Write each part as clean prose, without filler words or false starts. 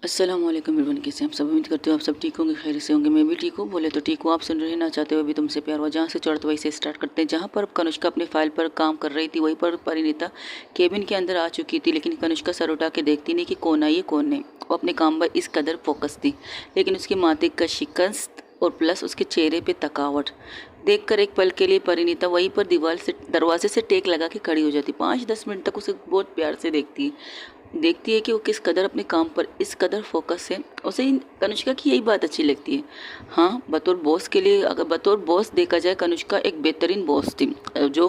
अस्सलाम वालेकुम एवरीवन, कैसे हैं आप सब। उम्मीद करते हो आप सब ठीक होंगे, खैर से होंगे। मैं भी ठीक हूँ, बोले तो ठीक हूँ। आप सुन रहे हैं ना चाहते हो अभी तुमसे प्यार हुआ। जहाँ से चढ़ते वहीं से स्टार्ट करते हैं। जहाँ पर कनुष्का अपनी फाइल पर काम कर रही थी, वहीं पर परिणीता केबिन के अंदर आ चुकी थी। लेकिन कनुष्का सर उठा के देखती नहीं कि कौन आई है कौन नहीं। वो अपने काम पर इस कदर फोकस थी, लेकिन उसके माथे का शिकस्त और प्लस उसके चेहरे पे थकावट देखकर एक पल के लिए परिणीता वहीं पर दरवाजे से टेक लगा के खड़ी हो जाती। 5-10 मिनट तक उसे बहुत प्यार से देखती है कि वो किस कदर अपने काम पर इस कदर फोकस है। उसे कनुष्का की यही बात अच्छी लगती है। हाँ, बतौर बॉस के लिए, अगर बतौर बॉस देखा जाए, कनुष्का एक बेहतरीन बॉस थी, जो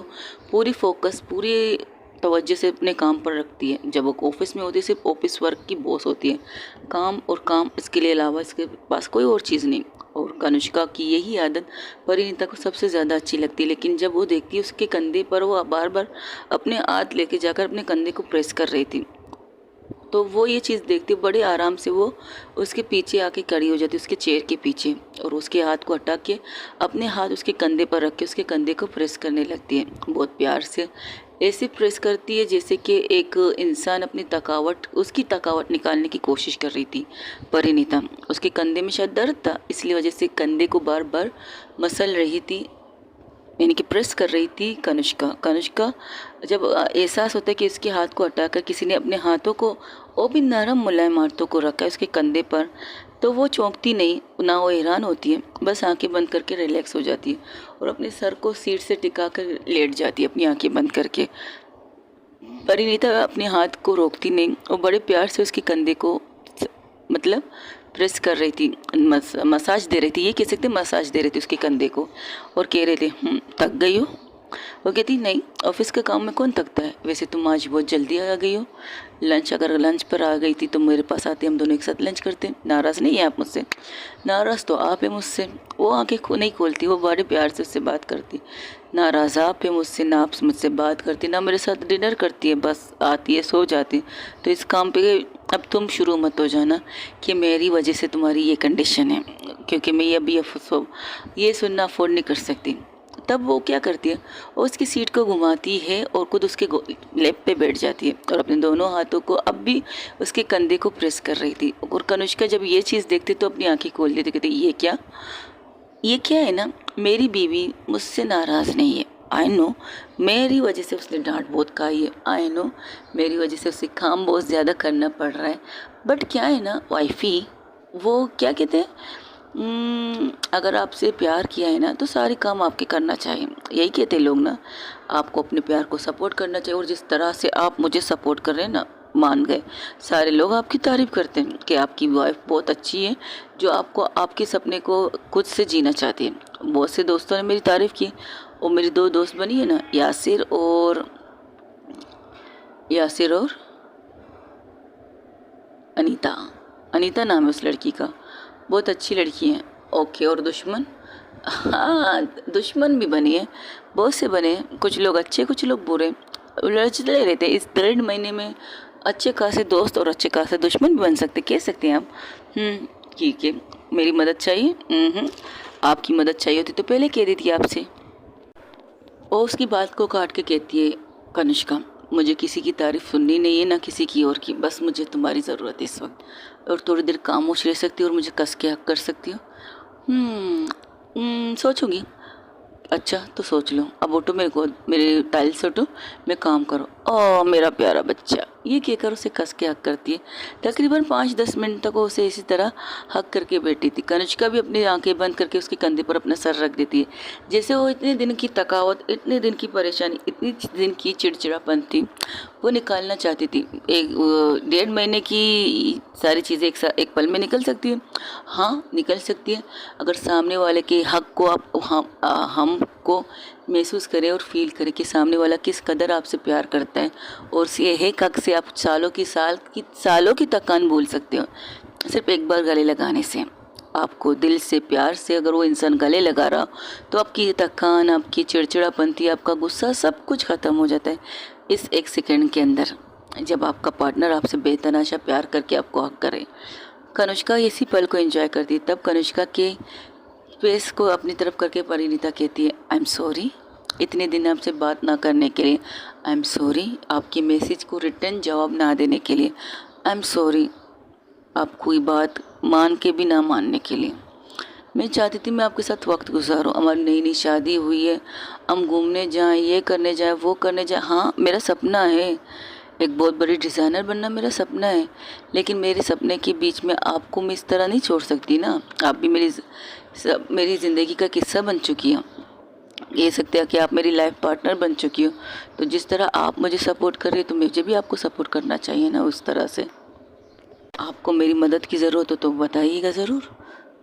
पूरी फोकस पूरी तवज्जो से अपने काम पर रखती है। जब वो ऑफिस में होती है, सिर्फ ऑफिस वर्क की बॉस होती है, काम और काम, इसके लिए अलावा इसके पास कोई और चीज़ नहीं। और कनुष्का की यही आदत परिणीता को सबसे ज़्यादा अच्छी लगती है। लेकिन जब वो देखती है उसके कंधे पर वो बार बार अपने हाथ लेके जाकर अपने कंधे को प्रेस कर रही थी, तो वो ये चीज़ देखती बड़े आराम से वो उसके पीछे आके खड़ी हो जाती, उसके चेयर के पीछे, और उसके हाथ को हटा के अपने हाथ उसके कंधे पर रख के उसके कंधे को प्रेस करने लगती है। बहुत प्यार से ऐसे प्रेस करती है जैसे कि एक इंसान अपनी थकावट, उसकी थकावट निकालने की कोशिश कर रही थी। परिणीता, उसके कंधे में शायद दर्द था, इसलिए वजह से कंधे को बार बार मसल रही थी, यानी कि प्रेस कर रही थी कनुष्का। जब एहसास होता है कि इसके हाथ को हटाकर किसी ने अपने हाथों को, वो भी नरम मुलायम हाथों को रखा है उसके कंधे पर, तो वो चौंकती नहीं ना, वो हैरान होती है, बस आंखें बंद करके रिलैक्स हो जाती है और अपने सर को सीट से टिका कर लेट जाती है अपनी आंखें बंद करके। परिणीता अपने हाथ को रोकती नहीं, वो बड़े प्यार से उसके कंधे को मतलब प्रेस कर रही थी, मसाज दे रही थी, ये कह सकते मसाज दे रही थी उसके कंधे को, और कह रहे थे थक गई हो। वो कहती नहीं, ऑफिस के काम में कौन थकता है, वैसे तुम आज बहुत जल्दी आ गई हो। अगर लंच पर आ गई थी तो मेरे पास आते, हम दोनों एक साथ लंच करते। नाराज़ नहीं है आप मुझसे? नाराज़ तो आप है मुझसे। वो आंखें नहीं खोलती, वो बड़े प्यार से उससे बात करती। नाराज़ आप है मुझसे, ना आप मुझसे बात करती, ना मेरे साथ डिनर करती है, बस आती है सो जाती। तो इस काम पे अब तुम शुरू मत हो जाना कि मेरी वजह से तुम्हारी ये कंडीशन है, क्योंकि मैं ये सुनना अफोर्ड नहीं कर सकती। तब वो क्या करती है, वो उसकी सीट को घुमाती है और खुद उसके लेप पे बैठ जाती है और अपने दोनों हाथों को अब भी उसके कंधे को प्रेस कर रही थी। और कनुष्का जब ये चीज़ देखती तो अपनी आंखें खोल लेती, कहती ये क्या है ना, मेरी बीवी मुझसे नाराज़ नहीं है। आई नो मेरी वजह से उसने डांट बहुत खाई है, आई नो मेरी वजह से उसे काम बहुत ज़्यादा करना पड़ रहा है, बट क्या है ना वाइफी, वो क्या कहते हैं, अगर आपसे प्यार किया है ना तो सारे काम आपके करना चाहिए, यही कहते हैं लोग ना। आपको अपने प्यार को सपोर्ट करना चाहिए, और जिस तरह से आप मुझे सपोर्ट कर रहे हैं ना, मान गए सारे लोग आपकी तारीफ़ करते हैं कि आपकी वाइफ बहुत अच्छी है, जो आपको आपके सपने को खुद से जीना चाहती है। बहुत से दोस्तों ने मेरी तारीफ़ की, और मेरी 2 दोस्त बनी है ना, यासिर और अनीता। अनीता नाम है उस लड़की का, बहुत अच्छी लड़की है। ओके, और दुश्मन? हाँ, दुश्मन भी बने हैं, बहुत से बने हैं, कुछ लोग अच्छे कुछ लोग बुरे, लड़ते रहते हैं। इस 1.5 महीने में अच्छे खासे दोस्त और अच्छे खासे दुश्मन भी बन सकते, कह सकते हैं आप। ठीक है, मेरी मदद चाहिए? आपकी मदद चाहिए होती तो पहले कह देती आपसे। और उसकी बात को काट के कहती है कनिष्का, मुझे किसी की तारीफ सुननी नहीं है, ना किसी की और की, बस मुझे तुम्हारी ज़रूरत है इस वक्त, और थोड़ी देर खामोश रह सकती हो और मुझे कस के हक कर सकती हो। सोचूंगी। अच्छा तो सोच लो, अब उठो, मेरे टाइल से उठो, मैं काम करो। ओ मेरा प्यारा बच्चा, ये कहकर उसे कस के हक करती है। तकरीबन 5-10 मिनट तक वो उसे इसी तरह हक करके बैठी थी। कनिष्का भी अपनी आंखें बंद करके उसके कंधे पर अपना सर रख देती है, जैसे वो इतने दिन की थकावट, इतने दिन की परेशानी, इतनी दिन की चिड़चिड़ापन थी, वो निकालना चाहती थी। 1.5 महीने की सारी चीज़ें एक पल में निकल सकती है। हाँ, निकल सकती है, अगर सामने वाले के हक को हम को महसूस करें और फील करें कि सामने वाला किस कदर आपसे प्यार करता है, और ये हक से आप सालों की थकान भूल सकते हो सिर्फ एक बार गले लगाने से। आपको दिल से प्यार से अगर वो इंसान गले लगा रहा तो आपकी थकान, आपकी चिड़चिड़ापंती, आपका गुस्सा, सब कुछ ख़त्म हो जाता है इस 1 सेकंड के अंदर, जब आपका पार्टनर आपसे बेतनाशा प्यार करके आपको हक करे। कनुष्का इसी पल को एंजॉय करती है। तब कनुष्का के फेस को अपनी तरफ करके परिणीता कहती है, आई एम सॉरी इतने दिन आपसे बात ना करने के लिए, आई एम सॉरी आपके मैसेज को रिटर्न जवाब ना देने के लिए, आई एम सॉरी। आप कोई बात मान के भी ना मानने के लिए। मैं चाहती थी मैं आपके साथ वक्त गुजारूं। हमारी नई नई शादी हुई है, हम घूमने जाएं, ये करने जाएं, वो करने जाएं। हाँ, मेरा सपना है, एक बहुत बड़ी डिज़ाइनर बनना मेरा सपना है, लेकिन मेरे सपने के बीच में आपको मैं इस तरह नहीं छोड़ सकती ना। आप भी मेरी ज़िंदगी का किस्सा बन चुकी हो, कह सकते हैं कि आप मेरी लाइफ पार्टनर बन चुकी हो। तो जिस तरह आप मुझे सपोर्ट कर रही हो तो मुझे भी आपको सपोर्ट करना चाहिए ना उस तरह से। आपको मेरी मदद की ज़रूरत हो तो बताइएगा ज़रूर।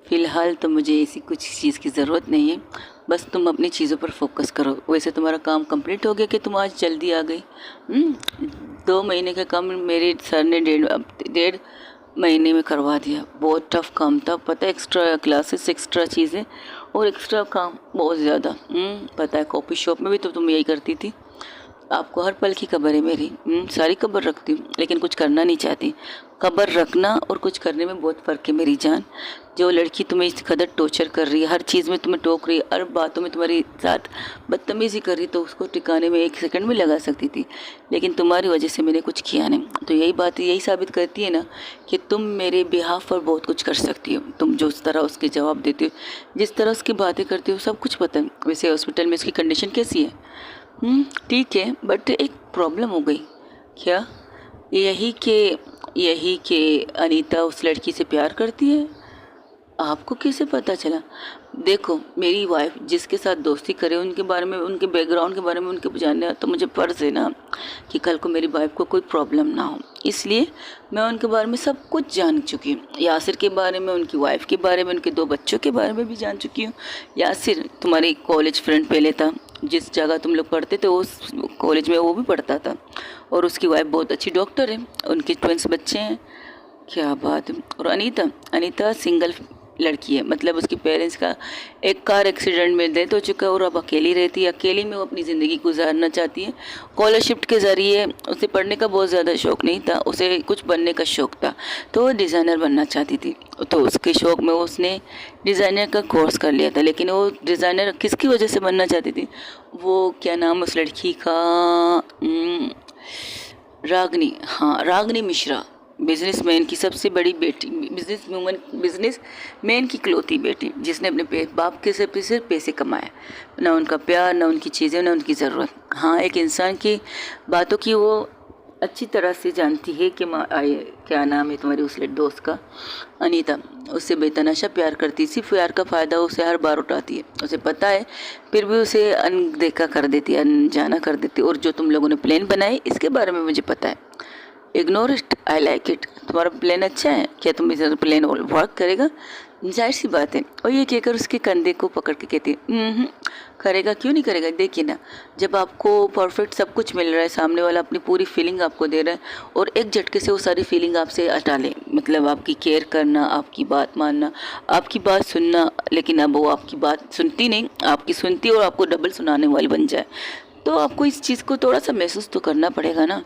फ़िलहाल तो मुझे ऐसी कुछ चीज़ की ज़रूरत नहीं है, बस तुम अपनी चीज़ों पर फोकस करो। वैसे तुम्हारा काम कंप्लीट हो गया कि तुम आज जल्दी आ गई। 2 महीने का काम मेरे सर ने डेढ़ महीने में करवा दिया। बहुत टफ काम था, पता है, एक्स्ट्रा क्लासेस, एक्स्ट्रा चीज़ें और एक्स्ट्रा काम बहुत ज़्यादा। पता है, कॉफ़ी शॉप में भी तो तुम यही करती थी। आपको हर पल की खबर है मेरी। सारी खबर रखती हूँ, लेकिन कुछ करना नहीं चाहती। खबर रखना और कुछ करने में बहुत फ़र्क है मेरी जान। जो लड़की तुम्हें इस कदर टॉर्चर कर रही है, हर चीज़ में तुम्हें टोक रही है, हर बातों में तुम्हारे साथ बदतमीज़ी कर रही, तो उसको टिकाने में 1 सेकंड में लगा सकती थी, लेकिन तुम्हारी वजह से मैंने कुछ किया नहीं। तो यही बात यही साबित करती है ना कि तुम मेरे बिहाफ पर बहुत कुछ कर सकती हो। तुम जो उस तरह उसके जवाब देती हो, जिस तरह उसकी बातें करती हो, सब कुछ पता है। वैसे हॉस्पिटल में उसकी कंडीशन कैसी है? ठीक है, बट एक प्रॉब्लम हो गई। क्या? यही कि अनीता उस लड़की से प्यार करती है। आपको कैसे पता चला? देखो, मेरी वाइफ जिसके साथ दोस्ती करे उनके बारे में, उनके बैकग्राउंड के बारे में उनके जानना तो मुझे फ़र्ज़ है ना कि कल को मेरी वाइफ को कोई प्रॉब्लम ना हो। इसलिए मैं उनके बारे में सब कुछ जान चुकी हूँ। यासिर के बारे में, उनकी वाइफ के बारे में, उनके 2 बच्चों के बारे में भी जान चुकी हूँ। यासिर तुम्हारी कॉलेज फ्रेंड पहले था, जिस जगह तुम लोग पढ़ते थे उस कॉलेज में वो भी पढ़ता था, और उसकी वाइफ बहुत अच्छी डॉक्टर है, उनके ट्विंस बच्चे हैं। क्या बात है। और अनीता सिंगल लड़की है, मतलब उसके पेरेंट्स का एक कार एक्सीडेंट में डेथ हो चुका है और अब अकेली रहती है। अकेली में वो अपनी ज़िंदगी गुजारना चाहती है। स्कॉलरशिप के ज़रिए उसे पढ़ने का बहुत ज़्यादा शौक़ नहीं था, उसे कुछ बनने का शौक़ था, तो वो डिज़ाइनर बनना चाहती थी। तो उसके शौक़ में उसने डिज़ाइनर का कोर्स कर लिया था। लेकिन वो डिज़ाइनर किसकी वजह से बनना चाहती थी? वो क्या नाम उस लड़की का? रागनी। हाँ, रागनी मिश्रा, बिजनेसमैन की सबसे बड़ी बेटी, बिजनेसमैन की इकलौती बेटी, जिसने अपने बाप के सिर्फ पैसे कमाए, ना उनका प्यार, ना उनकी चीज़ें, ना उनकी ज़रूरत। हाँ, एक इंसान की बातों की वो अच्छी तरह से जानती है कि क्या नाम है तुम्हारी उस दोस्त का? अनीता उससे बेतहाशा प्यार करती, सिर्फ प्यार का फ़ायदा उसे हर बार उठाती है। उसे पता है, फिर भी उसे अनदेखा कर देती है, अनजाना कर देती है। और जो तुम लोगों ने प्लान बनाए इसके बारे में मुझे पता है। Ignore it, I like it. तुम्हारा प्लान अच्छा है, क्या तुम इस प्लान वर्क करेगा? जाहिर सी बात है। और ये कहकर उसके कंधे को पकड़ के कहती है, करेगा, क्यों नहीं करेगा? देखिए ना, जब आपको परफेक्ट सब कुछ मिल रहा है, सामने वाला अपनी पूरी फीलिंग आपको दे रहा है, और एक झटके से वो सारी फीलिंग आपसे हटा ले, मतलब आपकी केयर करना, आपकी बात मानना, आपकी बात सुनना, लेकिन अब वो आपकी बात सुनती नहीं, आपकी सुनती और आपको डबल सुनाने वाली बन जाए, तो आपको इस चीज़ को थोड़ा सा महसूस तो करना पड़ेगा ना।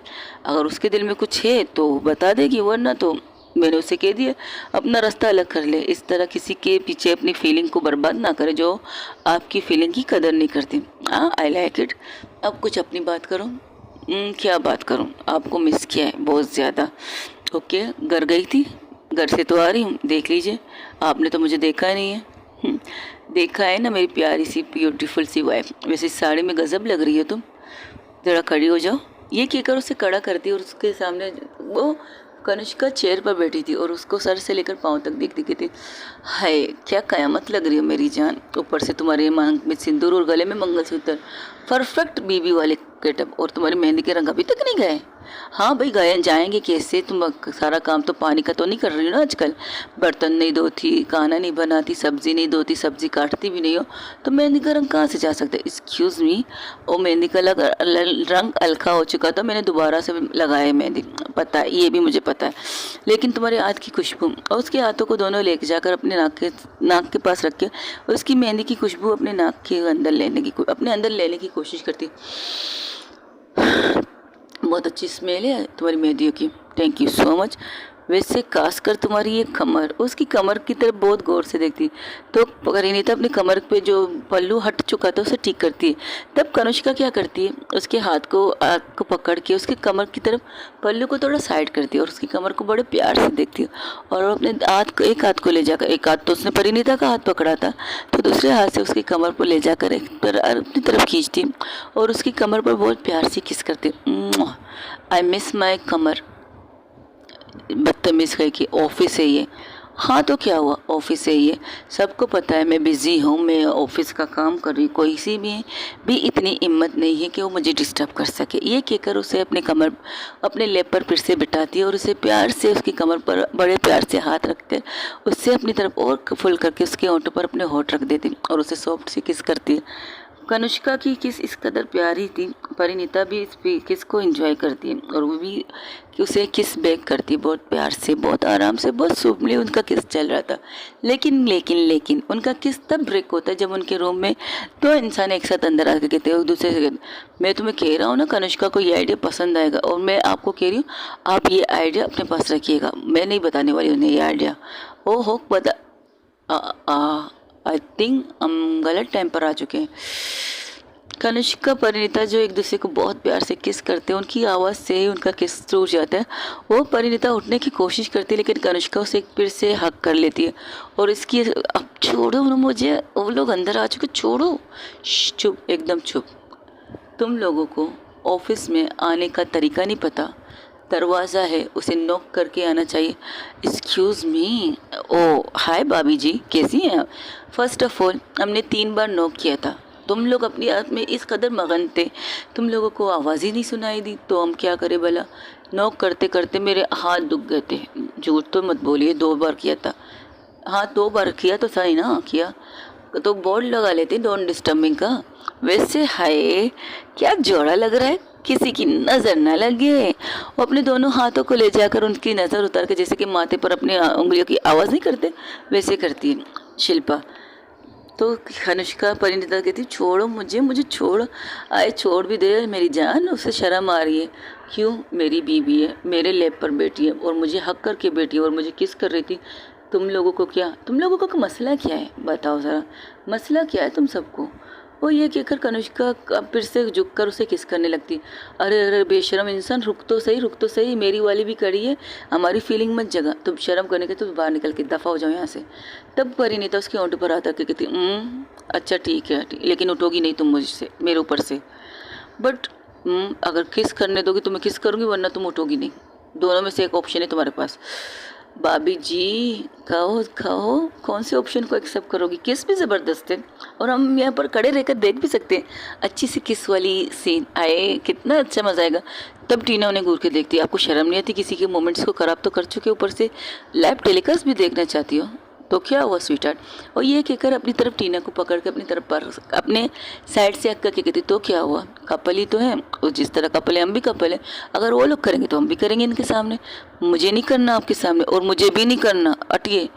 अगर उसके दिल में कुछ है तो बता देगी, वरना तो मैंने उसे कह दिया अपना रास्ता अलग कर ले। इस तरह किसी के पीछे अपनी फीलिंग को बर्बाद ना करे जो आपकी फीलिंग की कदर नहीं करती। हाँ, आई लाइक इट। अब कुछ अपनी बात करो। क्या बात करूँ? आपको मिस किया है बहुत ज़्यादा। ओके, घर गई थी, घर से तो आ रही हूँ, देख लीजिए। आपने तो मुझे देखा ही नहीं है। देखा है ना मेरी प्यारी सी ब्यूटीफुल सी वाइफ। वैसे इस साड़ी में गजब लग रही हो तुम, ज़रा खड़ी हो जाओ। ये कहकर उसे खड़ा करती और उसके सामने वो कनिष्का चेयर पर बैठी थी और उसको सर से लेकर पाँव तक देखती थी। हाय, क्या कयामत लग रही हो मेरी जान। ऊपर से तुम्हारे मांग में सिंदूर और गले में मंगलसूत्र, परफेक्ट बीबी वाले गेटअप, और तुम्हारी मेहंदी के रंग अभी तक नहीं गए? हाँ भाई, गए जाएंगे कैसे? तुम सारा काम तो पानी का तो नहीं कर रही हो ना आजकल। बर्तन नहीं धोती, खाना नहीं बनाती, सब्जी नहीं धोती, सब्जी काटती भी नहीं हो, तो मेहंदी का रंग कहाँ से जा सकता है? एक्सक्यूज़ मी, वो मेहंदी का रंग हल्का हो चुका था, मैंने दोबारा से लगाया मेहंदी, पता है, ये भी मुझे पता है। लेकिन तुम्हारे हाथ की खुशबू और उसके हाथों को दोनों लेके जाकर अपने नाक के पास रख के उसकी मेहंदी की खुशबू अपने नाक के अंदर अपने अंदर लेने की कोशिश करती। बहुत अच्छी स्मेल है तुम्हारी मेहंदियों की, थैंक यू सो मच। वैसे काश कर तुम्हारी ये कमर। उसकी कमर की तरफ बहुत गौर से देखती। तो परिणीता अपनी कमर पे जो पल्लू हट चुका था उसे ठीक करती है। तब कनुष्का क्या करती है, उसके हाथ को पकड़ के उसकी कमर की तरफ पल्लू को थोड़ा साइड करती है और उसकी कमर को बड़े प्यार से देखती है। और वो अपने एक हाथ को ले जाकर, एक हाथ तो उसने परिणीता का हाथ पकड़ा था, तो दूसरे हाथ से उसकी कमर पर ले जाकर अपनी तरफ खींचती और उसकी कमर पर बहुत प्यार से किस करती। आई मिस माई कमर। बदतमीज़ कह के ऑफिस है ये। हाँ तो क्या हुआ, ऑफिस है ये, सबको पता है मैं बिज़ी हूँ, मैं ऑफिस का काम कर रही हूँ, कोई सी में भी इतनी हिम्मत नहीं है कि वो मुझे डिस्टर्ब कर सके। ये कहकर उसे अपने लेप पर फिर से बिठाती है और उसे प्यार से उसकी कमर पर बड़े प्यार से हाथ रखकर उससे अपनी तरफ और फुल करके उसके होंठों पर अपने होंठ रख देती और उसे सॉफ्ट से किस करती है। कनुष्का की किस इस कदर प्यारी थी, परिणीता भी इस किस को एंजॉय करती है और वो भी कि उसे किस बैक करती है बहुत प्यार से, बहुत आराम से, बहुत सुपली उनका किस चल रहा था। लेकिन उनका किस तब ब्रेक होता है जब उनके रूम में दो इंसान एक साथ अंदर आकर कहते हैं एक दूसरे से, मैं तुम्हें कह रहा हूँ ना कनुष्का को ये आइडिया पसंद आएगा और मैं आपको कह रही हूँ आप ये आइडिया अपने पास रखिएगा, मैं नहीं बताने वाली उन्हें ये आइडिया। ओहो बता आई थिंक हम गलत टाइम पर आ चुके हैं। कनिष्का परिणीता जो एक दूसरे को बहुत प्यार से किस करते हैं, उनकी आवाज़ से ही उनका किस टूट जाता है। वो परिणीता उठने की कोशिश करती है लेकिन कनिष्का उसे एक फिर से हक कर लेती है और इसकी अब छोड़ो ना मुझे, वो लोग अंदर आ चुके, छोड़ो। चुप, एकदम चुप। तुम लोगों को ऑफिस में आने का तरीका नहीं पता, दरवाज़ा है उसे नॉक करके आना चाहिए। Excuse me. ओ हाय भाभी जी, कैसी हैं आप? फर्स्ट ऑफ ऑल हमने 3 बार नॉक किया था, तुम लोग अपनी आप में इस कदर मगन थे, तुम लोगों को आवाज़ ही नहीं सुनाई दी, तो हम क्या करें भला। नॉक करते करते मेरे हाथ दुख गए थे। झूठ तो मत बोलिए, 2 बार किया था। हाँ 2 बार किया तो सही ना, किया तो बोर्ड लगा लेते डोंट डिस्टर्बिंग का। वैसे हाय क्या जोड़ा लग रहा है, किसी की नज़र ना लगे। वो अपने दोनों हाथों को ले जाकर उनकी नज़र उतार के जैसे कि माथे पर अपनी उंगलियों की आवाज़ नहीं करते वैसे करती है शिल्पा। तो कनिष्का परिणीता कहती छोड़ो मुझे छोड़, आए छोड़ भी दे मेरी जान, उसे शर्म आ रही है। क्यों, मेरी बीवी है, मेरे लैब पर बैठी है और मुझे हक करके बैठी है और मुझे किस कर रही थी। तुम लोगों को मसला क्या है, बताओ ज़रा, मसला क्या है तुम सबको। वो ये कहकर कनिष्का फिर से झुककर उसे किस करने लगती। अरे अरे बेशरम इंसान, रुक तो सही, मेरी वाली भी कड़ी है, हमारी फीलिंग मत जगा, तुम शर्म करने के तो बाहर निकल के दफ़ा हो जाओ यहाँ से। तब परिणीता उसके होंठ पर आता के कहती अच्छा ठीक है, लेकिन उठोगी नहीं तुम मुझसे, मेरे ऊपर से। बट अगर किस करने दोगी तो मैं किस करूँगी, वरना तुम उठोगी नहीं, दोनों में से एक ऑप्शन है तुम्हारे पास। भाभी जी खाओ, कौन से ऑप्शन को एक्सेप्ट करोगी। किस भी ज़बरदस्त है और हम यहाँ पर खड़े रहकर देख भी सकते हैं। अच्छी सी किस वाली सीन आए, कितना अच्छा मज़ा आएगा। तब टीना उन्हें घूर के देखती है, आपको शर्म नहीं आती, किसी के मोमेंट्स को ख़राब तो कर चुके, ऊपर से लाइव टेलीकास्ट भी देखना चाहती हो, तो क्या हुआ स्वीटहार्ट। और ये कहकर अपनी तरफ टीना को पकड़ के अपनी तरफ पर अपने साइड से हक करके कहती तो क्या हुआ, कपल ही तो है, और जिस तरह कपल है हम भी कपल है, अगर वो लोग करेंगे तो हम भी करेंगे इनके सामने, मुझे नहीं करना आपके सामने और मुझे भी नहीं करना, अटिए।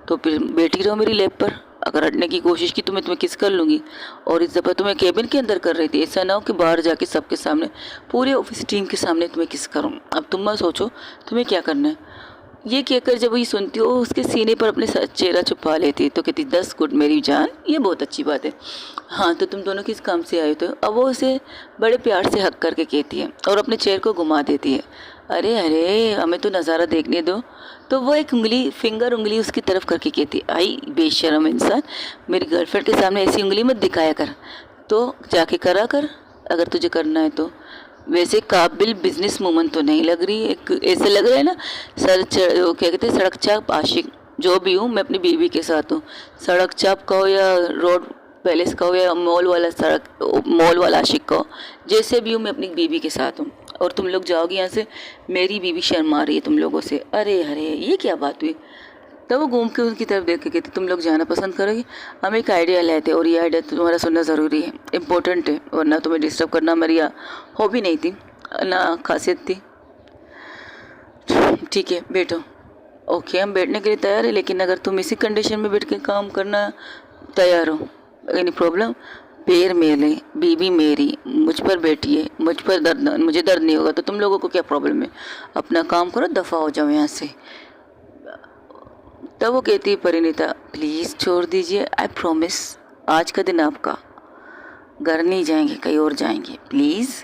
तो फिर बैठी रहो मेरी लैब पर, अगर हटने की कोशिश की तो मैं तुम्हें किस कर लूँगी। और इस दफ़ा तुम्हें केबिन के अंदर कर रही थी, ऐसा ना हो कि बाहर जाके सबके सामने, पूरे ऑफिस टीम के सामने तुम्हें किस करूँ। अब तुम मत सोचो तुम्हें क्या करना है। ये कहकर जब ये सुनती हो उसके सीने पर अपने चेहरा छुपा लेती, तो कहती 10 गुड मेरी जान, ये बहुत अच्छी बात है। हाँ तो तुम दोनों किस काम से आए हो। अब वो उसे बड़े प्यार से हक करके कहती है और अपने चेहरे को घुमा देती है। अरे हमें तो नज़ारा देखने दो। तो वो एक फिंगर उंगली उसकी तरफ करके कहती, आई बेशरम इंसान, मेरी गर्लफ्रेंड के सामने ऐसी उंगली मत दिखाया कर, तो जाके करा कर अगर तुझे करना है तो। वैसे काबिल बिजनेस वूमन तो नहीं लग रही, एक ऐसे लग रहा है ना वो क्या कहते हैं सड़क चाप आशिक। जो भी हूँ मैं अपनी बीवी के साथ हूँ, सड़क चाप कहो या रोड पैलेस कहो या मॉल वाला आशिक कहो, जैसे भी हूँ मैं अपनी बीवी के साथ हूँ। और तुम लोग जाओगे यहाँ से, मेरी बीवी शर्मा रही है तुम लोगों से। अरे अरे ये क्या बात हुई। तब वो घूम के उनकी तरफ देख के कहती तुम लोग जाना पसंद करोगे, हम एक आइडिया लाए थे और ये आइडिया तुम्हारा सुनना ज़रूरी है, इम्पोर्टेंट है, वरना तुम्हें डिस्टर्ब करना मेरी हॉबी नहीं थी ना खासियत थी। ठीक है बैठो। ओके हम बैठने के लिए तैयार है, लेकिन अगर तुम इसी कंडीशन में बैठ के काम करना तैयार हो, एनी प्रॉब्लम। पैर मेरे, बीबी मेरी, मुझ पर बैठिए, मुझ पर दर्द, मुझे दर्द नहीं होगा तो तुम लोगों को क्या प्रॉब्लम है, अपना काम करो, दफ़ा हो जाओ यहाँ से। तब वो कहती है परिणीता, प्लीज़ छोड़ दीजिए, आई प्रॉमिस आज का दिन आपका, घर नहीं जाएंगे, कहीं और जाएंगे प्लीज़।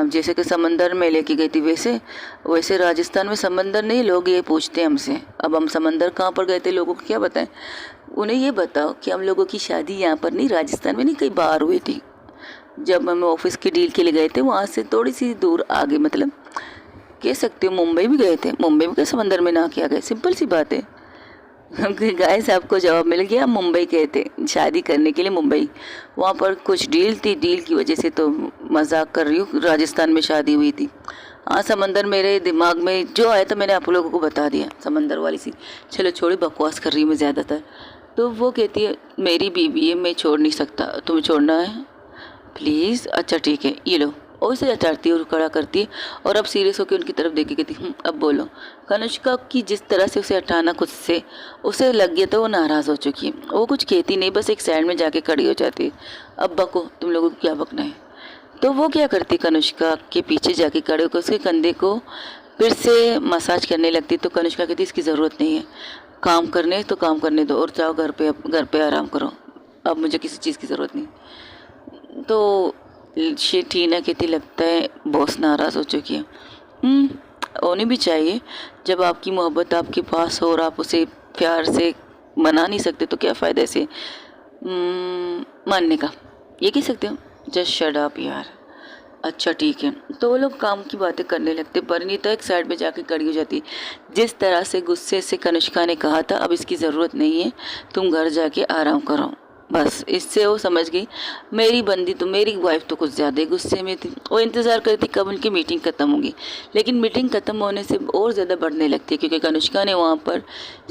जैसे कि समंदर में लेके गई थी वैसे वैसे राजस्थान में समंदर नहीं, लोग ये पूछते हैं हमसे अब हम समंदर कहाँ पर गए थे, लोगों को क्या बताएं। उन्हें ये बताओ कि हम लोगों की शादी यहाँ पर नहीं, राजस्थान में नहीं, कहीं बाहर हुई थी। जब हम ऑफिस की डील के लिए गए थे वहाँ से थोड़ी सी दूर आगे, मतलब कह सकते हो मुंबई भी गए थे। मुंबई में क्या समंदर में ना क्या गए, सिंपल सी बात है। गाइस आपको जवाब मिल गया, मुंबई गए थे शादी करने के लिए मुंबई। वहाँ पर कुछ डील थी, डील की वजह से तो मजाक कर रही हूँ, राजस्थान में शादी हुई थी। हाँ समंदर मेरे दिमाग में जो आया था मैंने आप लोगों को बता दिया, समंदर वाली सी। चलो छोड़ी, बकवास कर रही हूँ मैं ज़्यादातर। तो वो कहती है मेरी बीवी है, मैं छोड़ नहीं सकता, तुम्हें छोड़ना है प्लीज़, अच्छा ठीक है ये लो। और उसे हटाती है और खड़ा करती है और अब सीरियस होकर उनकी तरफ देख के कहती अब बोलो। कनिष्का की जिस तरह से उसे हटाना खुद से उसे लग गया तो वो नाराज़ हो चुकी है। वो कुछ कहती नहीं, बस एक साइड में जाके खड़ी हो जाती है। अब बको, तुम लोगों को क्या बकना है। तो वो क्या करती, कनिष्का के पीछे जाके खड़े होकर उसके कंधे को फिर से मसाज करने लगती। तो कनिष्का कहती इसकी ज़रूरत नहीं है, काम करने तो काम करने दो और जाओ घर पे आराम करो, अब मुझे किसी चीज़ की ज़रूरत नहीं। तो टीना कहती लगता है बॉस नाराज़ हो चुकी है। होनी भी चाहिए, जब आपकी मोहब्बत आपके पास हो और आप उसे प्यार से मना नहीं सकते तो क्या फ़ायदा इसे मानने का। ये कह सकते हो जस्ट शट अप यार, अच्छा ठीक है। तो वो लोग काम की बातें करने लगते। परिणीता एक साइड में जाके खड़ी हो जाती। जिस तरह से गुस्से से कनिष्का ने कहा था अब इसकी ज़रूरत नहीं है, तुम घर जाके आराम करो, बस इससे वो समझ गई मेरी बंदी तो, मेरी वाइफ तो कुछ ज़्यादा ही गुस्से में थी। वो इंतज़ार करती थी कब उनकी मीटिंग ख़त्म होगी, लेकिन मीटिंग ख़त्म होने से और ज़्यादा बढ़ने लगती है क्योंकि कनिष्का ने वहाँ पर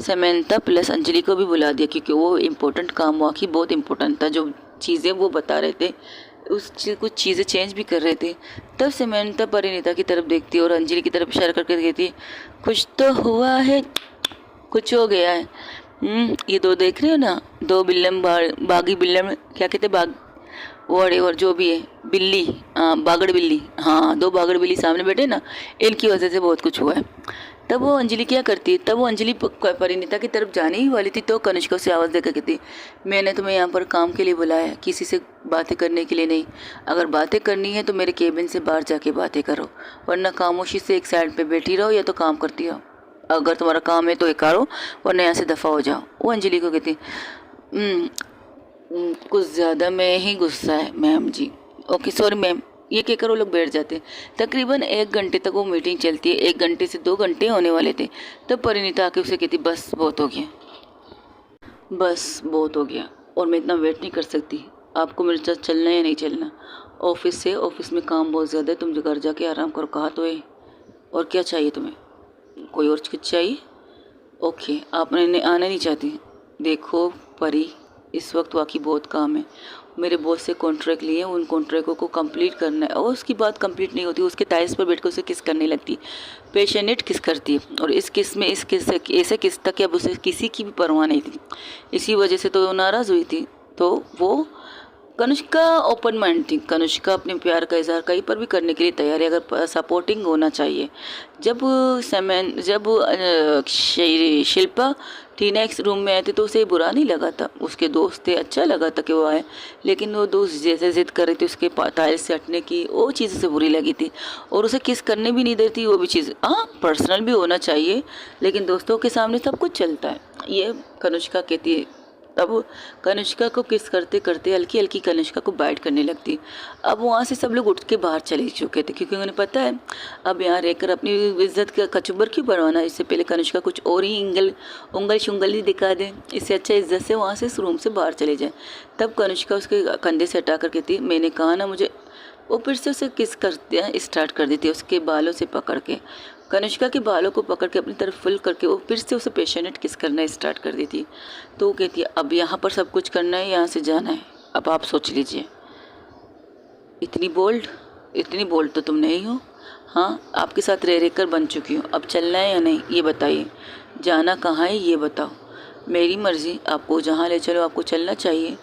समंता प्लस अंजलि को भी बुला दिया क्योंकि वो इम्पोर्टेंट काम वाकई बहुत इम्पोर्टेंट था। जो चीज़ें वो बता रहे थे कुछ चीज़ें चेंज भी कर रहे थे। तब समंता परिणीता की तरफ देखती और अंजलि की तरफ इशारा करके कहती कुछ तो हुआ है, कुछ हो गया है। ये दो देख रहे हो ना, दो बिल्लम बागी बिल्लम क्या कहते बाग और जो भी है बिल्ली, बागड़ बिल्ली, हाँ दो बागड़ बिल्ली सामने बैठे ना, इनकी वजह से बहुत कुछ हुआ है। तब वो अंजलि क्या करती है, तब वो अंजलि परिणीता की तरफ जाने ही वाली थी तो कनिष्का से आवाज़ देकर कहती मैंने तुम्हें यहाँ पर काम के लिए बुलाया है, किसी से बातें करने के लिए नहीं। अगर बातें करनी है तो मेरे केबिन से बाहर जाके बातें करो, वरना खामोशी से एक साइड पे बैठी रहो या तो काम करती रहो। अगर तुम्हारा काम है तो एक करो वरना यहाँ से दफ़ा हो जाओ। वो अंजलि को कहती कुछ ज़्यादा में ही गुस्सा है मैम जी, ओके सॉरी मैम, ये कहकर वो लोग बैठ जाते। तकरीबन 1 घंटे तक वो मीटिंग चलती है, 1 घंटे से 2 घंटे होने वाले थे। तब परिणीता आके उसे कहती बस बहुत हो गया, बस बहुत हो गया और मैं इतना वेट नहीं कर सकती, आपको मेरे साथ चलना है या नहीं चलना। ऑफिस में काम बहुत ज़्यादा है, तुम घर जाके आराम करो, कहा तो है। और क्या चाहिए तुम्हें, कोई और कुछ चाहिए? ओके आप आना नहीं चाहती। देखो परी, इस वक्त वाकई बहुत काम है, मेरे बॉस से कॉन्ट्रैक्ट लिए, उन कॉन्ट्रैक्टों को कंप्लीट करना है। और उसकी बात कंप्लीट नहीं होती, उसके टाइल्स पर बैठकर उसे किस करने लगती, पैशनेट किस करती है। और इस किस में इस किस ऐसे किस तक कि अब उसे किसी की भी परवाह नहीं थी। इसी वजह से तो वो नाराज़ हुई थी। तो वो कनिष्का ओपन माइंड थी, कनिष्का अपने प्यार का इजहार कहीं पर भी करने के लिए तैयार है, अगर सपोर्टिंग होना चाहिए। जब शिल्पा टीना एक रूम में आए थे तो उसे बुरा नहीं लगा था, उसके दोस्त थे, अच्छा लगा था कि वो आए। लेकिन वो दोस्त जैसे जिद कर रही थी उसके टाइल्स से हटने की, वो चीज़ उसे बुरी लगी थी और उसे किस करने भी नहीं देती। वो भी चीज़ पर्सनल भी होना चाहिए, लेकिन दोस्तों के सामने सब कुछ चलता है, ये कनिष्का कहती है। अब कनिष्का को किस करते करते हल्की हल्की कनिष्का को बाइट करने लगती। अब वहाँ से सब लोग उठ के बाहर चले चुके थे क्योंकि उन्हें पता है अब यहाँ रहकर अपनी इज्जत का कचुबर क्यों बढ़वाना। इससे पहले कनिष्का कुछ और ही उंगल शुंगल ही दिखा दे, इससे अच्छा इज्जत से वहाँ से इस रूम से बाहर चले जाए। तब कनिष्का उसके कंधे से हटा कर कहती मैंने कहा ना मुझे। वो फिर से उसे किस करते स्टार्ट कर देती है, उसके बालों से पकड़ के, कनिष्का के बालों को पकड़ के अपनी तरफ फुल करके वो फिर से उसे पैशनेट किस करना स्टार्ट कर देती है। तो वो कहती है अब यहाँ पर सब कुछ करना है, यहाँ से जाना है, अब आप सोच लीजिए। इतनी बोल्ड तो तुम नहीं हो। हाँ आपके साथ रह कर बन चुकी हूँ, अब चलना है या नहीं ये बताइए, जाना कहाँ है ये बताओ, मेरी मर्ज़ी, आपको जहाँ ले चलो आपको चलना चाहिए।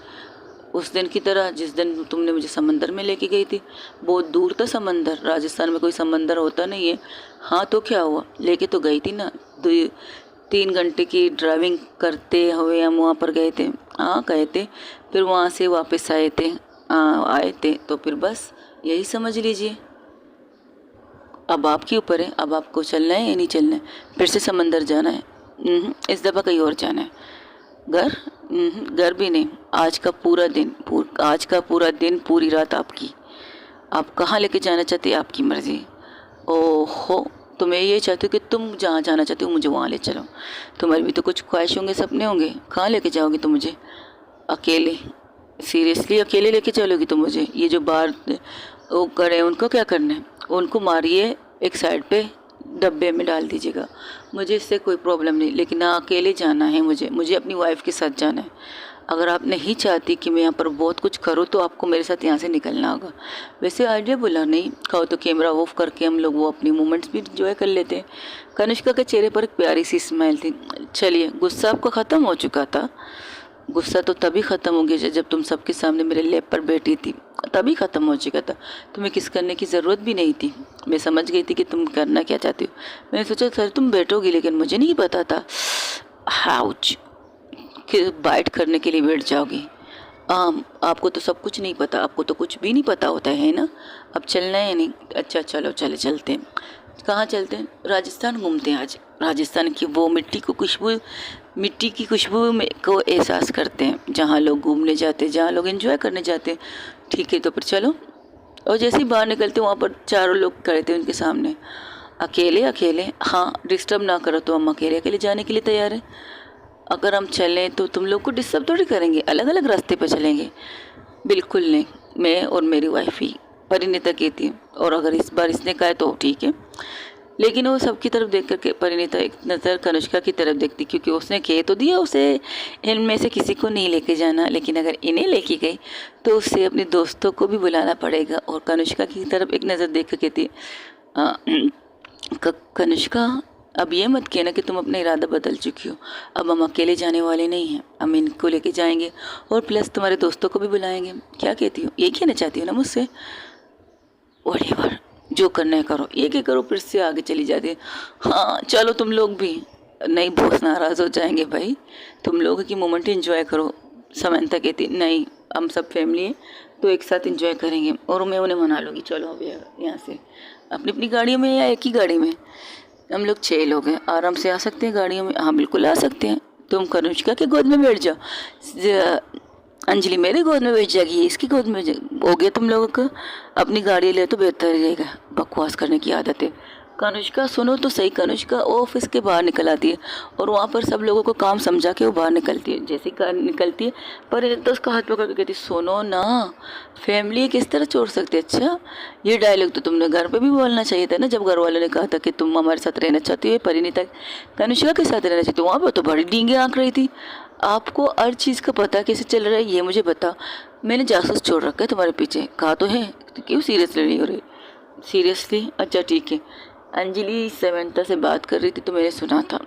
उस दिन की तरह जिस दिन तुमने मुझे समंदर में लेके गई थी। बहुत दूर था समंदर, राजस्थान में कोई समंदर होता नहीं है। हाँ तो क्या हुआ, लेके तो गई थी ना। 3 घंटे की ड्राइविंग करते हुए हम वहाँ पर गए थे। हाँ गए थे, फिर वहाँ से वापस आए थे। आए थे तो फिर बस यही समझ लीजिए। अब आपके ऊपर है, अब आपको चलना है या नहीं चलना है। फिर से समंदर जाना है? इस दफ़ा कहीं और जाना है। घर? घर भी नहीं। आज का पूरा दिन आज का पूरा दिन पूरी रात आपकी। आप कहाँ लेके जाना चाहते हैं, आपकी मर्ज़ी। ओहो, तो मैं ये चाहती हूँ कि तुम जहाँ जाना चाहते हो मुझे वहाँ ले चलो। तुम्हारी भी तो कुछ ख्वाहिश होंगे, सपने होंगे। कहाँ लेके जाओगी तुम मुझे? अकेले? सीरियसली अकेले लेके चलोगी तुम मुझे? ये जो बाहर वो करे उनको क्या करना है? उनको मारिए, एक साइड पे डब्बे में डाल दीजिएगा, मुझे इससे कोई प्रॉब्लम नहीं। लेकिन हाँ, अकेले जाना है मुझे अपनी वाइफ के साथ जाना है। अगर आप नहीं चाहती कि मैं यहाँ पर बहुत कुछ करूँ तो आपको मेरे साथ यहाँ से निकलना होगा। वैसे आइडिया बोला नहीं, कहो तो कैमरा ऑफ करके हम लोग वो अपनी मोमेंट्स भी इंजॉय कर लेते हैं। कनिष्का के चेहरे पर एक प्यारी सी स्माइल थी। चलिए, गुस्सा आपका ख़त्म हो चुका था। गुस्सा तो तभी ख़त्म हो गया जब तुम सबके सामने मेरे लैप पर बैठी थी, तभी ख़त्म हो चुका था। तुम्हें किस करने की ज़रूरत भी नहीं थी। मैं समझ गई थी कि तुम करना क्या चाहती हो। मैंने सोचा सर तुम बैठोगी, लेकिन मुझे नहीं पता था हाउच कि बाइट करने के लिए बैठ जाओगी। आपको तो सब कुछ नहीं पता, आपको तो कुछ भी नहीं पता होता है ना। अब चलना है या नहीं? अच्छा चलो, चलते हैं। कहाँ चलते हैं? राजस्थान घूमते हैं आज। राजस्थान की वो मिट्टी की खुशबू में को एहसास करते हैं, जहाँ लोग घूमने जाते हैं, जहाँ लोग एंजॉय करने जाते हैं। ठीक है, तो फिर चलो। और जैसे ही बाहर निकलते वहाँ पर 4 लोग खड़े थे उनके सामने। अकेले? हाँ, डिस्टर्ब ना करो तो हम अकेले जाने के लिए तैयार हैं। अगर हम चलें तो तुम लोग को डिस्टर्ब थोड़ी करेंगे, अलग अलग रास्ते पर चलेंगे। बिल्कुल नहीं, मैं और मेरी वाइफ ही परिणीता कहती है। और अगर इस बार इसने कहा तो ठीक है। लेकिन वो सबकी तरफ देख करके परिणीता एक नज़र कनिष्का की तरफ देखती, क्योंकि उसने कह तो दिया उसे इनमें से किसी को नहीं लेके जाना। लेकिन अगर इन्हें लेके गई तो उससे अपने दोस्तों को भी बुलाना पड़ेगा। और कनिष्का की तरफ एक नज़र देख कर कहती कनिष्का, अब ये मत कहना कि तुम अपना इरादा बदल चुकी हो। अब हम अकेले जाने वाले नहीं हैं, हम इनको लेके जाएंगे और प्लस तुम्हारे दोस्तों को भी बुलाएंगे। क्या कहती हो? ये कहना चाहती हो ना मुझसे? व्हाटएवर, जो करना है करो। ये क्या करो, फिर से आगे चली जाती है। हाँ चलो तुम लोग भी। नहीं, बॉस नाराज़ हो जाएंगे भाई, तुम लोगों की मोमेंट एंजॉय करो। समंता कहती नहीं, हम सब फैमिली हैं तो एक साथ एंजॉय करेंगे और मैं उन्हें मना लूँगी। चलो अब यहाँ से अपनी अपनी गाड़ियों में या एक ही गाड़ी में। हम लोग 6 लोग हैं, आराम से आ सकते हैं गाड़ियों में। हाँ बिल्कुल आ सकते हैं। तुम कनिष्का के गोद में बैठ जाओ, अंजलि मेरे गोद में बैठ जाएगी, इसकी गोद में हो गया तुम लोगों को। अपनी गाड़ी ले तो बेहतर रहेगा, बकवास करने की आदत है। कनिष्का सुनो तो सही, कनिष्का ऑफिस के बाहर निकल आती है और वहाँ पर सब लोगों को काम समझा के वो बाहर निकलती है। जैसे ही निकलती है पर तो उसका हाथ पकड़ के कहती सुनो ना, फैमिली किस तरह छोड़ सकते। अच्छा, ये डायलॉग तो तुमने घर पे भी बोलना चाहिए था ना, जब घर वालों ने कहा था कि तुम हमारे साथ रहना चाहती हो, परिणीता कनिष्का के साथ रहना चाहती हो। वहाँ पर तो बड़ी डींगे आंक रही थी। आपको हर चीज़ का पता कैसे चल रहा है ये मुझे बता। मैंने जासूस छोड़ रखा है तुम्हारे पीछे, कहा तो है। तो क्यों सीरियसली नहीं हो रही? सीरियसली? अच्छा ठीक है। अंजलि समंता से बात कर रही थी तो मैंने सुना था।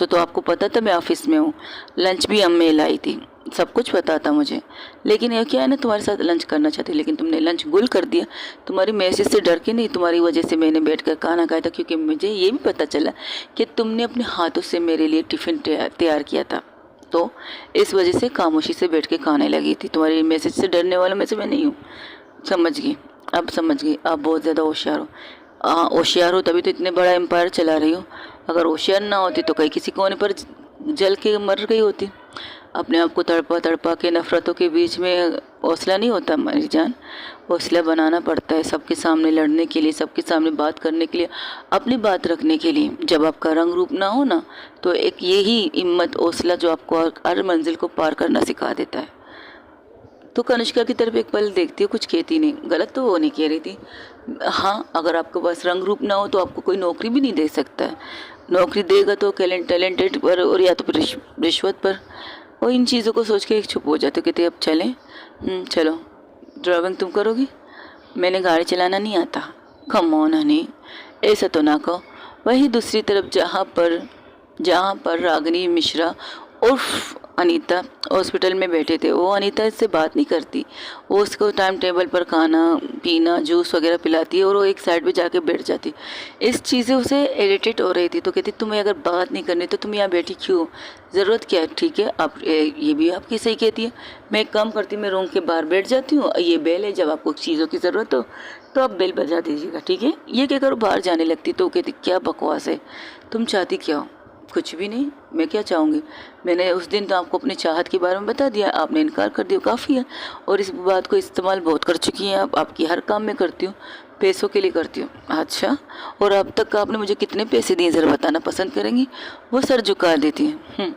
तो आपको पता था मैं ऑफिस में हूँ, लंच भी अम्मी लाई थी, सब कुछ पता था मुझे। लेकिन ये क्या है ना, तुम्हारे साथ लंच करना चाहती, लेकिन तुमने लंच गुल कर दिया। तुम्हारी मैसेज से डर के नहीं, तुम्हारी वजह से मैंने बैठकर खाना खाया था, क्योंकि मुझे ये भी पता चला कि तुमने अपने हाथों से मेरे लिए टिफ़िन तैयार किया था। तो इस वजह से खामोशी से बैठ के खाने लगी थी। तुम्हारी मैसेज से डरने वाला में से मैं नहीं हूँ। समझ गई, अब समझ गई। आप बहुत ज़्यादा होशियार हो। होशियार हो तभी तो इतने बड़ा एम्पायर चला रही हो। अगर होशियार ना होती तो कहीं किसी कोने पर जल के मर गई होती। अपने आप को तड़पा तड़पा के नफ़रतों के बीच में हौसला नहीं होता मेरी जान, हौसला बनाना पड़ता है सबके सामने लड़ने के लिए, सबके सामने बात करने के लिए, अपनी बात रखने के लिए। जब आपका रंग रूप ना हो ना तो एक यही हिम्मत हौसला जो आपको हर मंजिल को पार करना सिखा देता है। तो कनिष्का की तरफ एक पल देखती है, कुछ कहती नहीं। गलत तो वो नहीं कह रही थी। हाँ, अगर आपके पास रंग रूप ना हो तो आपको कोई नौकरी भी नहीं दे सकता है। नौकरी देगा तो टैलेंटेड पर और या तो फिर रिश्वत पर। और इन चीज़ों को सोच के एक चुप हो जाते, कहते अब चलें। चलो। ड्राइविंग तुम करोगी? मैंने गाड़ी चलाना नहीं आता। कम ऑन हनी, ऐसा तो ना कहो। वहीं दूसरी तरफ जहाँ पर रागिनी मिश्रा उर्फ अनीता हॉस्पिटल में बैठे थे। वो अनीता इससे बात नहीं करती, वो उसको टाइम टेबल पर खाना पीना जूस वगैरह पिलाती है और वो एक साइड पे जाके बैठ जाती। इस चीज़ें उसे इरिटेट हो रही थी, तो कहती तुम्हें अगर बात नहीं करनी तो तुम यहाँ बैठी क्यों, ज़रूरत क्या है। ठीक है, आप ये भी आपकी सही कहती है। मैं एक काम करती हूँ, मैं रूम के बाहर बैठ जाती हूँ, ये बेल है, जब आपको चीज़ों की ज़रूरत हो तो आप बेल बजा दीजिएगा, ठीक है। ये क्या करो, बाहर जाने लगती। तो कहती क्या बकवास है, तुम चाहती क्या हो। कुछ भी नहीं, मैं क्या चाहूँगी, मैंने उस दिन तो आपको अपनी चाहत के बारे में बता दिया, आपने इनकार कर दिया, काफ़ी है। और इस बात को इस्तेमाल बहुत कर चुकी हैं आप, आपकी हर काम में करती हूँ, पैसों के लिए करती हूँ। अच्छा, और अब तक आपने मुझे कितने पैसे दिए ज़रा बताना पसंद करेंगी। वो सर झुका देती है।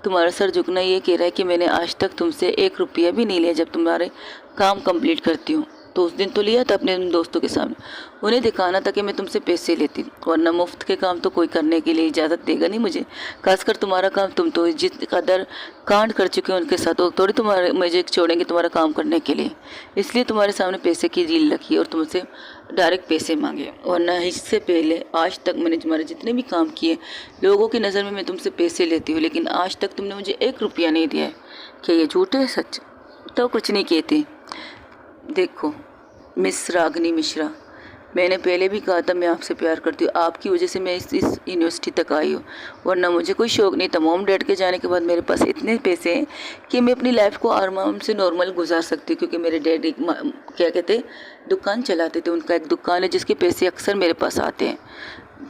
तुम्हारा सर झुकना ये कह रहा है कि मैंने आज तक तुमसे 1 रुपया भी नहीं लिया जब तुम्हारे काम कंप्लीट करती हूँ। तो उस दिन तो लिया था अपने उन दोस्तों के सामने, उन्हें दिखाना था कि मैं तुमसे पैसे लेती, वरना मुफ्त के काम तो कोई करने के लिए इजाज़त देगा नहीं मुझे। खासकर तुम्हारा काम, तुम तो जिस कदर कांड कर चुके हो उनके साथ, वो थोड़ी तुम्हारे मुझे छोड़ेंगे तुम्हारा काम करने के लिए। इसलिए तुम्हारे सामने पैसे की डील रखी और तुमसे डायरेक्ट पैसे मांगे। वरना इससे पहले आज तक मैंने तुम्हारे जितने भी काम किए, लोगों की नज़र में मैं तुमसे पैसे लेती हूँ, लेकिन आज तक तुमने मुझे 1 रुपया नहीं दिया है। क्या ये झूठ है सच? तो कुछ नहीं कहती। देखो मिस रागनी मिश्रा, मैंने पहले भी कहा था मैं आपसे प्यार करती हूँ, आपकी वजह से मैं इस यूनिवर्सिटी तक आई हूँ, वरना मुझे कोई शौक़ नहीं था। मॉम डैड के जाने के बाद मेरे पास इतने पैसे हैं कि मैं अपनी लाइफ को आराम से नॉर्मल गुजार सकती हूँ, क्योंकि मेरे डैड एक क्या कहते दुकान चलाते थे, उनका एक दुकान है जिसके पैसे अक्सर मेरे पास आते हैं,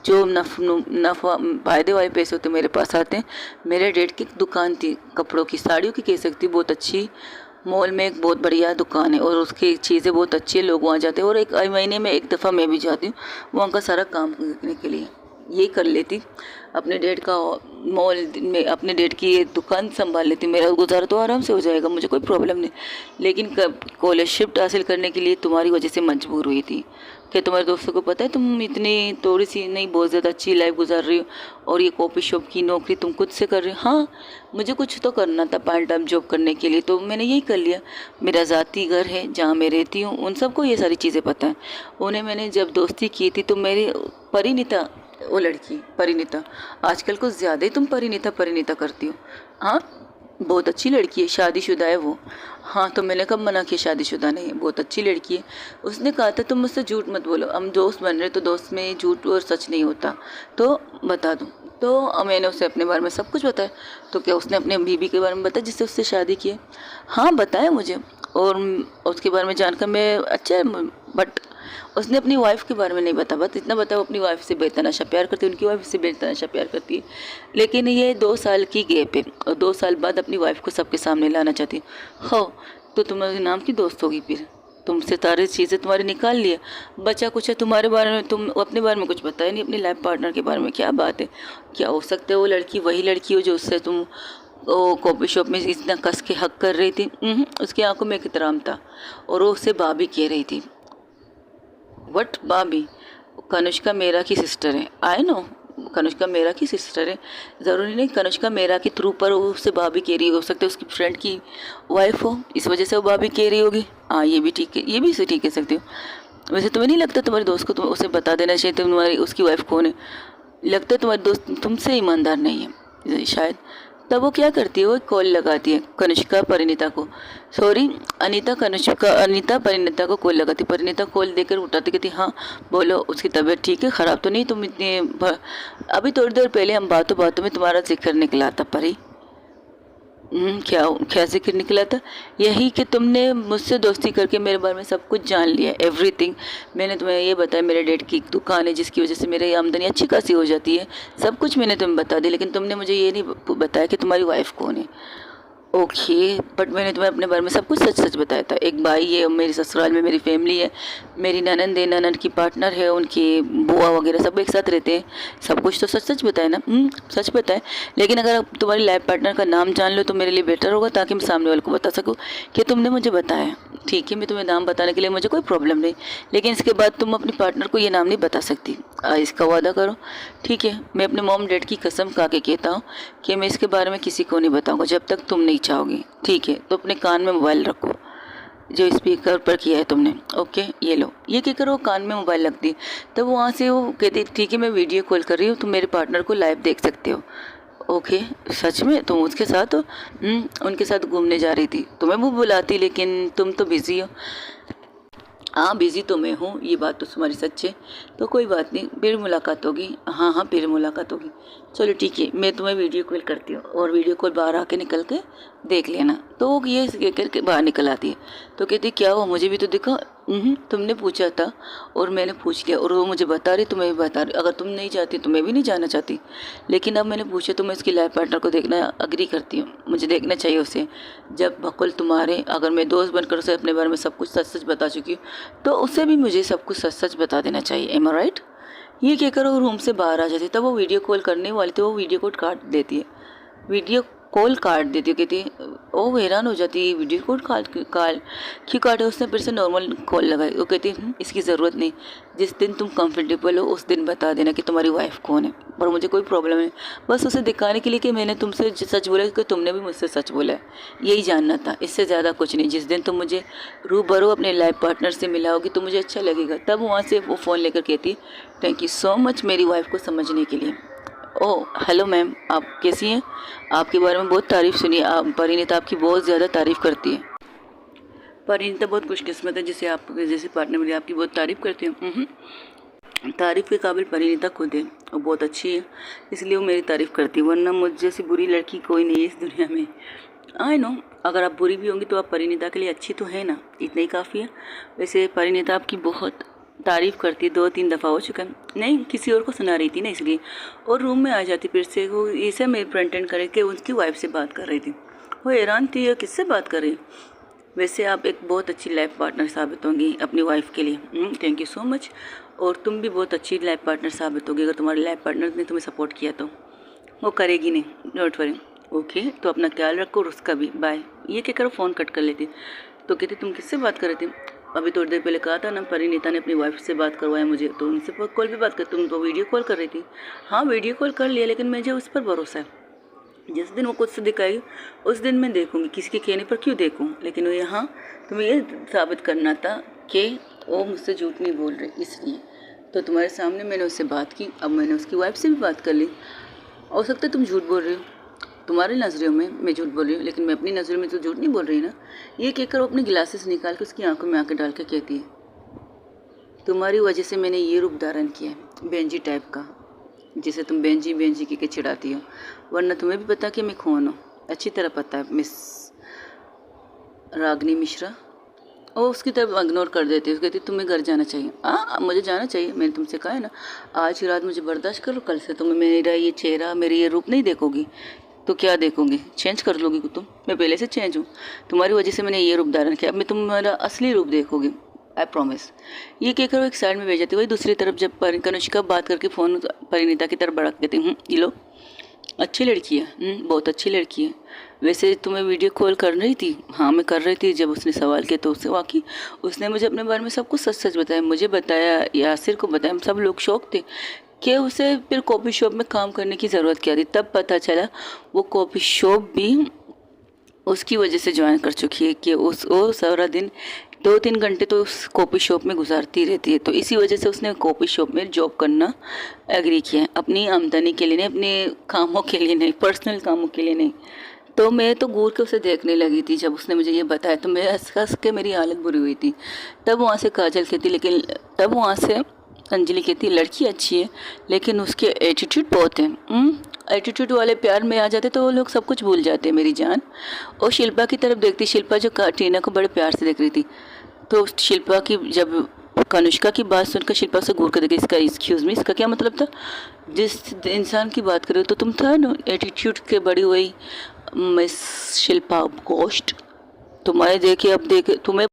जो नफ़ा फायदे वाले पैसे होते मेरे पास आते हैं। मेरे डैड की दुकान थी कपड़ों की, साड़ियों की कह सकती, बहुत अच्छी, मॉल में एक बहुत बढ़िया दुकान है और उसकी चीज़ें बहुत अच्छी है, लोग वहाँ जाते हैं और एक महीने में एक दफ़ा मैं भी जाती हूँ वहाँ का सारा काम करने के लिए। ये कर लेती, अपने डैड का मॉल में अपने डैड की ये दुकान संभाल लेती, मेरा गुजारा तो आराम से हो जाएगा, मुझे कोई प्रॉब्लम नहीं। लेकिन कॉलेज शिफ्ट हासिल करने के लिए तुम्हारी वजह से मजबूर हुई थी। क्या तुम्हारे दोस्तों को पता है तुम इतनी थोड़ी सी नहीं, बहुत ज़्यादा अच्छी लाइफ गुजार रही हो, और ये कॉफ़ी शॉप की नौकरी तुम खुद से कर रही हो। हाँ, मुझे कुछ तो करना था पार्ट टाइम जॉब करने के लिए, तो मैंने यही कर लिया। मेरा ज़ाती घर है जहाँ मैं रहती हूँ, उन सबको ये सारी चीज़ें पता है। उन्हें मैंने जब दोस्ती की थी तो मेरी परिणीता, वो लड़की परिणीता, आजकल कुछ ज़्यादा ही तुम परिणीता परिणीता करती हो। हाँ, बहुत अच्छी लड़की है, शादीशुदा है वो। हाँ, तो मैंने कब मना किया शादीशुदा नहीं है, बहुत अच्छी लड़की है। उसने कहा था तुम मुझसे झूठ मत बोलो, हम दोस्त बन रहे तो दोस्त में झूठ और सच नहीं होता, तो बता दूँ। तो मैंने उसे अपने बारे में सब कुछ बताया। तो क्या उसने अपने बीबी के बारे में बताया जिससे उससे शादी की है? हाँ बताया मुझे, और उसके बारे में जानकर मैं अच्छा है, बट उसने अपनी वाइफ के बारे में नहीं बताया। बस इतना बताया वो अपनी वाइफ से बेतहाशा प्यार करती है, उनकी वाइफ से बेतहाशा प्यार करती है। लेकिन ये 2 साल की गैप है और 2 साल बाद अपनी वाइफ को सबके सामने लाना चाहती है। हो तो तुम्हारे नाम की दोस्त होगी, फिर तुमसे सारी चीज़ें तुम्हारी निकाल लिया, बचा कुछ है तुम्हारे बारे में, तुम अपने बारे में कुछ बताया नहीं, अपनी लाइफ पार्टनर के बारे में। क्या बात है, क्या हो सकता है वो लड़की वही लड़की हो जो उससे तुम वो कॉफ़ी शॉप में इतना कस के हक कर रही थी? उसकी आंखों में एक एहतराम था और वो उससे भाभी कह रही थी। वट भाभी? कनुष्का मेरा की सिस्टर है, आई नो कनुष्का मेरा की सिस्टर है, ज़रूरी नहीं कनुष्का मेरा के थ्रू पर उससे भाभी कह रही हो सकता है उसकी फ्रेंड की वाइफ हो, इस वजह से वो भाभी कह रही होगी। हाँ ये भी ठीक है, ये भी इसे ठीक कह सकती हो। वैसे तुम्हें नहीं लगता तुम्हारे दोस्त को तुम उसे बता देना चाहिए तुम्हारी उसकी वाइफ कौन है? लगता है तुम्हारे दोस्त तुमसे ईमानदार नहीं है शायद। तब वो क्या करती है, वो कॉल लगाती है कनिष्का परिणीता को, सॉरी अनीता अनीता परिणीता को कॉल लगाती। परिणीता कॉल देकर उठाती, कहती हाँ बोलो, उसकी तबीयत ठीक है, ख़राब तो नहीं? तुम इतने अभी थोड़ी देर पहले हम बातों बातों में तुम्हारा जिक्र निकला था परी। क्या क्या जिक्र निकला था? यही कि तुमने मुझसे दोस्ती करके मेरे बारे में सब कुछ जान लिया, एवरीथिंग। मैंने तुम्हें ये बताया मेरे डैड की दुकान है जिसकी वजह से मेरी आमदनी अच्छी खासी हो जाती है, सब कुछ मैंने तुम्हें बता दिया, लेकिन तुमने मुझे ये नहीं बताया कि तुम्हारी वाइफ कौन है। ओके, बट मैंने तुम्हें अपने बारे में सब कुछ सच सच बताया था। एक भाई है, मेरे ससुराल में मेरी फैमिली है, मेरी ननंद है, ननंद की पार्टनर है, उनकी बुआ वगैरह सब एक साथ रहते हैं, सब कुछ तो सच सच बताया ना। सच बताए, लेकिन अगर आप तुम्हारी लाइफ पार्टनर का नाम जान लो तो मेरे लिए बेटर होगा, ताकि मैं सामने वाले को बता सकूँ कि तुमने मुझे बताया। ठीक है, मैं तुम्हें नाम बताने के लिए मुझे कोई प्रॉब्लम नहीं, लेकिन इसके बाद तुम अपनी पार्टनर को ये नाम नहीं बता सकती, इसका वादा करो। ठीक है, मैं अपने मॉम डैड की कसम खा के कहता हूँ कि मैं इसके बारे में किसी को नहीं बताऊँगा जब तक तुम नहीं चाहोगी। ठीक है, तो अपने कान में मोबाइल रखो जो स्पीकर पर किया है तुमने। ओके, ये लो, ये कहकर वो कान में मोबाइल रख दी। तब वहाँ से वो कहती ठीक है मैं वीडियो कॉल कर रही हूँ, तुम मेरे पार्टनर को लाइव देख सकते हो। ओके, सच में तुम उसके साथ हो? उनके साथ घूमने जा रही थी, तुम्हें वो बुलाती लेकिन तुम तो बिज़ी हो। हाँ, बिज़ी तो मैं हूँ, ये बात तो तुम्हारी सच है। तो कोई बात नहीं, फिर मुलाकात होगी। हाँ हाँ, फिर मुलाकात होगी। चलो ठीक है, मैं तुम्हें वीडियो कॉल करती हूँ और वीडियो कॉल बाहर आके निकल के देख लेना। तो वो ये कह करके बाहर निकल आती है। तो कहती क्या हुआ, मुझे भी तो दिखा। तुमने पूछा था और मैंने पूछ लिया और वो मुझे बता रही, तुम्हें भी बता रही। अगर तुम नहीं चाहती तो मैं भी नहीं जाना चाहती, लेकिन अब मैंने पूछा तो मैं इसकी लाइफ पार्टनर को देखना अग्री करती हूँ। मुझे देखना चाहिए उसे। जब बकुल तुम्हारे, अगर मैं दोस्त बनकर उसे अपने बारे में सब कुछ सच सच बता चुकी हूँ तो उसे भी मुझे सब कुछ सच सच बता देना चाहिए। एम आई राइट? ये कहकर वो रूम से बाहर आ जाती है। तब वो वीडियो कॉल करने वाली थी, वो वीडियो कॉल काट देती है। वीडियो कॉल काट देती है। कहती है वो हैरान हो जाती है, वीडियो कॉल कॉल क्यों काटे। उसने फिर से नॉर्मल कॉल लगाई। वो कहती है इसकी ज़रूरत नहीं, जिस दिन तुम कंफर्टेबल हो उस दिन बता देना कि तुम्हारी वाइफ कौन है। पर मुझे कोई प्रॉब्लम है, बस उसे दिखाने के लिए कि मैंने तुमसे सच बोला कि तुमने भी मुझसे सच बोला है, यही जानना था, इससे ज़्यादा कुछ नहीं। जिस दिन तुम मुझे रूबरू अपने लाइफ पार्टनर से मिलाओगी तो मुझे अच्छा लगेगा। तब वहाँ से वो फ़ोन लेकर कहती थैंक यू सो मच मेरी वाइफ को समझने के लिए। ओह हेलो मैम, आप कैसी हैं? आपके बारे में बहुत तारीफ़ सुनी है। आप परिणीता आपकी बहुत ज़्यादा तारीफ़ करती है। परिणीता बहुत खुशकिस्मत है जिसे आप जैसे पार्टनर मिली, आपकी बहुत तारीफ़ करती है। तारीफ़ के काबिल परिणीता खुद है, वो बहुत अच्छी है, इसलिए वो मेरी तारीफ़ करती है। वरना मुझ जैसी बुरी लड़की कोई नहीं है इस दुनिया में। आई नो, अगर आप बुरी भी होंगी तो आप परिणीता के लिए अच्छी तो है ना, इतना ही काफ़ी है। वैसे परिणीता आपकी बहुत तारीफ़ करती है, 2-3 दफ़ा हो चुका है। नहीं, किसी और को सुना रही थी ना इसलिए। और रूम में आ जाती फिर से। वो इसे मेरे प्रेटेंड करे कि उसकी वाइफ से बात कर रही थी। वो हैरान थी, ये किससे बात कर रही है। वैसे आप एक बहुत अच्छी लाइफ पार्टनर साबित होंगी अपनी वाइफ के लिए। Thank you so much. और तुम भी बहुत अच्छी लाइफ पार्टनर साबित होगी अगर तुम्हारे लाइफ पार्टनर ने तुम्हें सपोर्ट किया तो। वो करेगी नहीं, डोंट वरी। ओके, तो अपना ख्याल रखो और उसका भी। बाय। ये कहकर फ़ोन कट कर लेती। तो कहती तुम किससे बात कर रही थी? अभी थोड़ी देर पहले कहा था ना परिणीता ने अपनी वाइफ से बात करवाया मुझे, तो उनसे कॉल भी बात कर। तुम तो वीडियो कॉल कर रही थी। हाँ, वीडियो कॉल कर लिया, लेकिन मुझे उस पर भरोसा है। जिस दिन वो खुद से दिखाएगी उस दिन मैं देखूंगी, किसी के कहने पर क्यों देखूं। लेकिन वो यहाँ तुम्हें ये साबित करना था कि वो मुझसे झूठ नहीं बोल रही, इसलिए तो तुम्हारे सामने मैंने उससे बात की। अब मैंने उसकी वाइफ से भी बात कर ली। हो सकता है तुम झूठ बोल रही हो, तुम्हारी नज़रों में मैं झूठ बोल रही हूँ, लेकिन मैं अपनी नज़रों में तो झूठ नहीं बोल रही ना। ये कहकर वो अपने गिलासेस निकाल के उसकी आंखों में आंखें डाल के कहती है तुम्हारी वजह से मैंने ये रूप धारण किया है, बेंजी टाइप का, जिसे तुम बेंजी बेंजी के चिढ़ाती हो। वरना तुम्हें भी पता कि मैं कौन हूँ, अच्छी तरह पता है मिस रागनी मिश्रा। और उसकी तरफ इग्नोर कर देती है। कहती तुम्हें घर जाना चाहिए। हाँ, मुझे जाना चाहिए, मैंने तुमसे कहा है ना आज की रात मुझे बर्दाश्त करो, कल से तुम्हें मेरा ये चेहरा मेरी ये रूप नहीं देखोगी। तो क्या देखोगी, चेंज कर लोगी तुम? मैं पहले से चेंज हूँ, तुम्हारी वजह से मैंने ये रूप धारण किया। अब मैं तुम्हारा असली रूप देखोगी, आई प्रॉमिस। ये कहकर वो एक साइड में भेज जाती। वही दूसरी तरफ जब कनिष्का बात करके फ़ोन परिणीता की तरफ भड़क देती। ये लो, अच्छी लड़की है, बहुत अच्छी लड़की है। वैसे तुम्हें वीडियो कॉल कर रही थी? हाँ, मैं कर रही थी। जब उसने सवाल किया तो उससे वाकई उसने मुझे अपने बारे में सब कुछ सच सच बताया। मुझे बताया, यासिर को बताया, हम सब लोग शौक थे कि उसे फिर कॉफ़ी शॉप में काम करने की ज़रूरत क्या थी। तब पता चला वो कॉफ़ी शॉप भी उसकी वजह से ज्वाइन कर चुकी है कि वो सारा दिन 2-3 घंटे तो उस कॉफ़ी शॉप में गुजारती रहती है। तो इसी वजह से उसने कॉफ़ी शॉप में जॉब करना एग्री किया है, अपनी आमदनी के लिए नहीं, अपने कामों के लिए नहीं, पर्सनल कामों के लिए नहीं। तो मैं तो घूर के उसे देखने लगी थी। जब उसने मुझे ये बताया तो मैं हंस के मेरी हालत बुरी हुई थी। तब वहाँ से काजल कहती, लेकिन तब वहाँ से अंजलि कहती लड़की अच्छी है लेकिन उसके एटीट्यूड बहुत है। एटीट्यूड वाले प्यार में आ जाते तो वो लोग सब कुछ भूल जाते हैं मेरी जान। और शिल्पा की तरफ देखती, शिल्पा जो टीना को बड़े प्यार से देख रही थी। तो शिल्पा की जब कनिष्का की बात सुनकर शिल्पा से घूर कर देखी, इसका एक्सक्यूज़ मी, इसका क्या मतलब था? जिस इंसान की बात कर रहे हो तो तुम था ना एटीट्यूड के बड़ी हुई मिस शिल्पा गोस्ट। तुम्हारे देखे अब देखे तुम्हें